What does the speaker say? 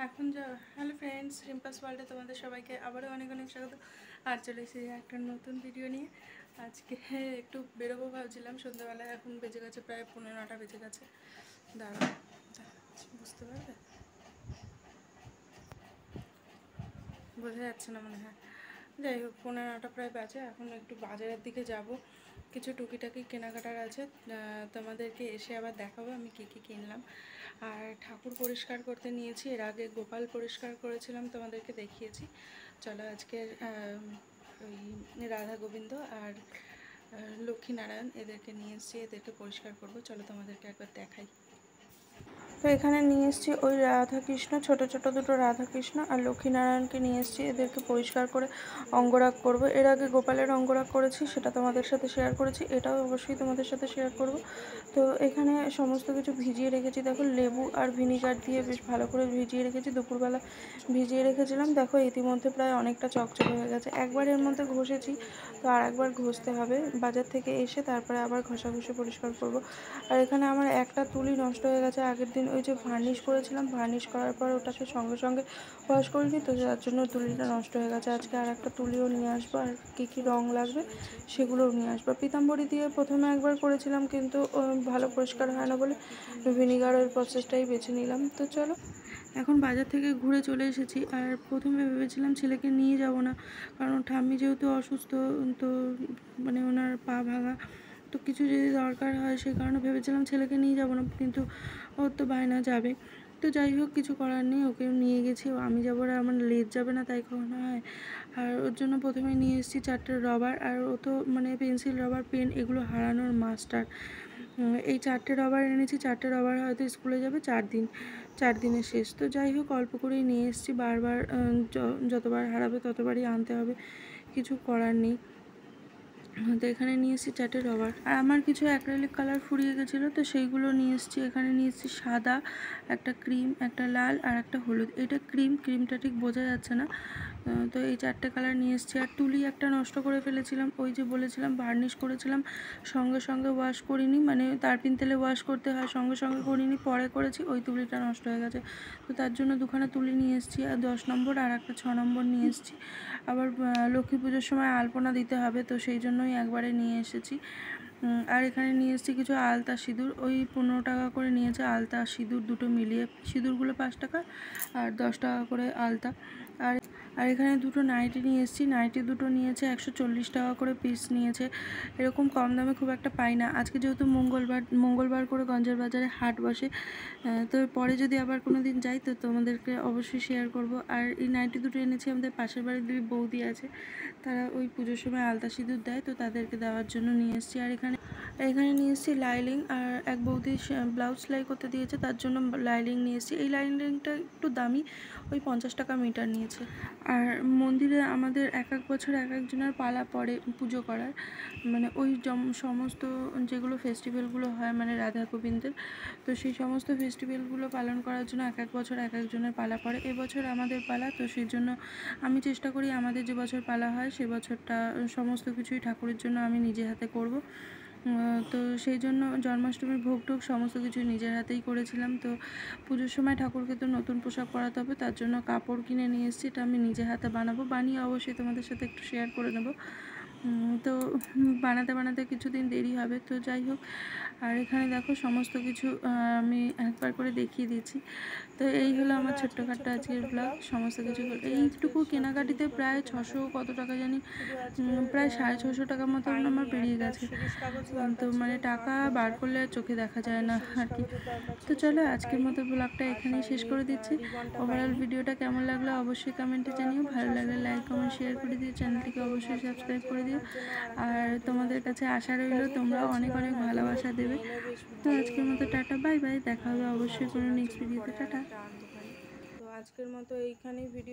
এখন যা hello friends, রিম্পাস ওয়ার্ল্ডে তোমাদের সবাইকে আবারও অনেক অনেক স্বাগত। আর চলে এসেছি একটা নতুন ভিডিও নিয়ে। আজকে একটু বেরোবো ভাবছিলাম সন্ধ্যাবেলায়, এখন বেজে গেছে প্রায় 9:30 বেজে গেছে। দাঁড়াও, বুঝতে পারবে, বোঝা যাচ্ছে না মনে হয়। যাই হোক, 9:30 প্রায় বাজে। এখন একটু বাজারের দিকে যাব, কিছু টুকিটাকি কেনাকাটার আছে। তোমাদেরকে এসে আবার দেখাবো আমি কী কী কিনলাম। আর ঠাকুর পরিষ্কার করতে নিয়েছি, এর আগে গোপাল পরিষ্কার করেছিলাম, তোমাদেরকে দেখিয়েছি। চলো আজকের ওই রাধা গোবিন্দ আর লক্ষ্মীনারায়ণ এদেরকে নিয়ে এসেছি, এদেরকে পরিষ্কার করব। চলো তোমাদেরকে একবার দেখাই। তো এখানে নিয়ে এসেছি ওই রাধাকৃষ্ণ, ছোট ছোট দুটো রাধাকৃষ্ণ আর লক্ষ্মীনারায়ণকে নিয়ে এসেছি, এদেরকে পরিষ্কার করে অঙ্গরাগ করব। এর আগে গোপালের অঙ্গরাগ করেছি, সেটা তোমাদের সাথে শেয়ার করেছি, এটাও অবশ্যই তোমাদের সাথে শেয়ার করব। তো এখানে সমস্ত কিছু ভিজিয়ে রেখেছি, দেখো লেবু আর ভিনিগার দিয়ে বেশ ভালো করে ভিজিয়ে রেখেছি। দুপুরবেলা ভিজিয়ে রেখেছিলাম, দেখো ইতিমধ্যে প্রায় অনেকটা চকচকে হয়ে গেছে। একবার এর মধ্যে ঘষেছি, তো আর একবার ঘষতে হবে বাজার থেকে এসে, তারপরে আবার ঘষাঘষি পরিষ্কার করব। আর এখানে আমার একটা তুলি নষ্ট হয়ে গেছে আগের দিন, ওই যে ভার্নিশ করেছিলাম, ভার্নিশ করার পর ওটাকে সঙ্গে সঙ্গে ওয়াশ করিনি, তো যার জন্য তুলিটা নষ্ট হয়ে গেছে। আজকে আর একটা তুলিও নিয়ে আসবো, আর কী কী রঙ লাগবে সেগুলোও নিয়ে আসবো। পিতাম্বরী দিয়ে প্রথমে একবার করেছিলাম, কিন্তু ভালো পরিষ্কার হয় না বলে ভিনিগারের প্রসেসটাই বেছে নিলাম। তো চলো, এখন বাজার থেকে ঘুরে চলে এসেছি। আর প্রথমে ভেবেছিলাম ছেলেকে নিয়ে যাব না, কারণ ঠাম্মি যেহেতু অসুস্থ, তো মানে ওনার পা ভাঙা, তো কিছু যদি দরকার হয় সে কারণে ভেবেছিলাম ছেলেকে নিয়ে যাব না, কিন্তু ওর তো বায়না যাবে। তো যাই হোক, কিছু করার নেই, ওকে নিয়ে গেছি। আমি যাবো আর আমার লেট যাবে না, তাই কখনো হয়। আর ওর জন্য প্রথমে নিয়ে এসেছি 4টে রবার, আর ও তো মানে পেন্সিল, রবার, পেন এগুলো হারানোর মাস্টার। এই 4টে রবার এনেছি, 4টে রবার হয়তো স্কুলে যাবে 4 দিন, 4 দিনের শেষ। তো যাই হোক, অল্প করেই নিয়ে এসেছি, বারবার যতবার হারাবে ততবারই আনতে হবে, কিছু করার নেই। তো এখানে নিয়ে এসেছি 4টে রবার। আর আমার কিছু অ্যাক্রিলিক কালার ফুরিয়ে গেছিলো, তো সেইগুলো নিয়ে এসেছি। এখানে নিয়ে এসেছি সাদা, একটা ক্রিম, একটা লাল আর একটা হলুদ। এটা ক্রিমটা ঠিক বোঝা যাচ্ছে না। তো এই 4টে কালার নিয়ে এসেছি। আর তুলি একটা নষ্ট করে ফেলেছিলাম, ওই যে বলেছিলাম ভার্নিশ করেছিলাম, সঙ্গে সঙ্গে ওয়াশ করিনি, মানে তারপিন তেলে ওয়াশ করতে হয়, সঙ্গে সঙ্গে করিনি, পরে করেছি, ওই তুলিটা নষ্ট হয়ে গেছে। তো তার জন্য দুখানা তুলি নিয়ে এসেছি, আর 10 নম্বর আর একটা 6 নম্বর নিয়ে এসেছি। আবার লক্ষ্মী পুজোর সময় আলপনা দিতে হবে, তো সেই জন্যই একবারে নিয়ে এসেছি। আর এখানে নিয়ে এসেছি কিছু আলতা সিঁদুর, ওই 15 টাকা করে নিয়েছে আলতা সিঁদুর দুটো মিলিয়ে। সিঁদুরগুলো 5 টাকা আর 10 টাকা করে আলতা। আর আর এখানে দুটো নাইটি নিয়ে এসেছি, নাইটি দুটো নিয়েছে 140 টাকা করে পিস নিয়েছে। এরকম কম দামে খুব একটা পাই না। আজকে যেহেতু মঙ্গলবার করে গঞ্জের বাজারে হাট বসে, তো পরে যদি আবার কোনো দিন যাই তো তোমাদেরকে অবশ্যই শেয়ার করব। আর এই নাইটি দুটো এনেছি, আমাদের পাশের বাড়ির 2 বৌদি আছে, তারা ওই পুজোর সময় আলতা সিঁদুর দেয়, তো তাদেরকে দেওয়ার জন্য নিয়ে এসেছি। আর এখানে নিয়ে এসেছি লাইলিং, আর এক বৌদি ব্লাউজ সেলাই করতে দিয়েছে, তার জন্য লাইলিং নিয়ে এসেছি। এই লাইলিংটা একটু দামি, ওই 50 টাকা মিটার নিয়েছে। আর মন্দিরে আমাদের এক বছর এক একজনের পালা পড়ে পুজো করার, মানে ওই সমস্ত যেগুলো ফেস্টিভ্যালগুলো হয় মানে রাধা গোবিন্দের, তো সেই সমস্ত ফেস্টিভ্যালগুলো পালন করার জন্য এক বছর এক একজনের পালা পড়ে। এবছর আমাদের পালা, তো সেই জন্য আমি চেষ্টা করি আমাদের যে বছর পালা হয় সে বছরটা সমস্ত কিছুই ঠাকুরের জন্য আমি নিজে হাতে করব। তো সেই জন্য জন্মাষ্টমীর ভোগ টোগ সমস্ত কিছু নিজের হাতেই করেছিলাম। তো পুজোর সময় ঠাকুরকে তো নতুন পোশাক পরাতে হবে, তার জন্য কাপড় কিনে নিয়ে এসেছি, এটা আমি নিজে হাতে বানাবো, বানিয়ে অবশ্যই তোমাদের সাথে একটু শেয়ার করে নেব। তো বানাতে বানাতে কিছুদিন দেরি হবে, তো যাই হোক। আর এখানে দেখো সমস্ত কিছু আমি একবার করে দেখিয়ে দিচ্ছি। তো এই হলো আমার ছোট্টখাট্টো আজকের ব্লগ। সমস্ত কিছু এইটুকু কেনাকাটিতে প্রায় 600 কত টাকা জানি, প্রায় 650 টাকার মতন আমার বেরিয়ে গেছে। তো মানে টাকা বার করলে চোখে দেখা যায় না আর কি। তো চলো আজকের মতো ব্লগটা এখানেই শেষ করে দিচ্ছি। ওভারঅল ভিডিওটা কেমন লাগলো অবশ্যই কমেন্টে জানিও, ভালো লাগলে লাইক কমেন্ট শেয়ার করে দিও, চ্যানেলটিকে অবশ্যই সাবস্ক্রাইব করে দিও। আর তোমাদের কাছে আশা রইলো তোমরাও অনেক অনেক ভালোবাসা দেবে। তো আজকের মতো টাটা, বাই বাই, দেখা হবে অবশ্যই কোনো নেক্সট ভিডিওতে। টাটা। তো আজকের মতো এইখানেই ভিডিও।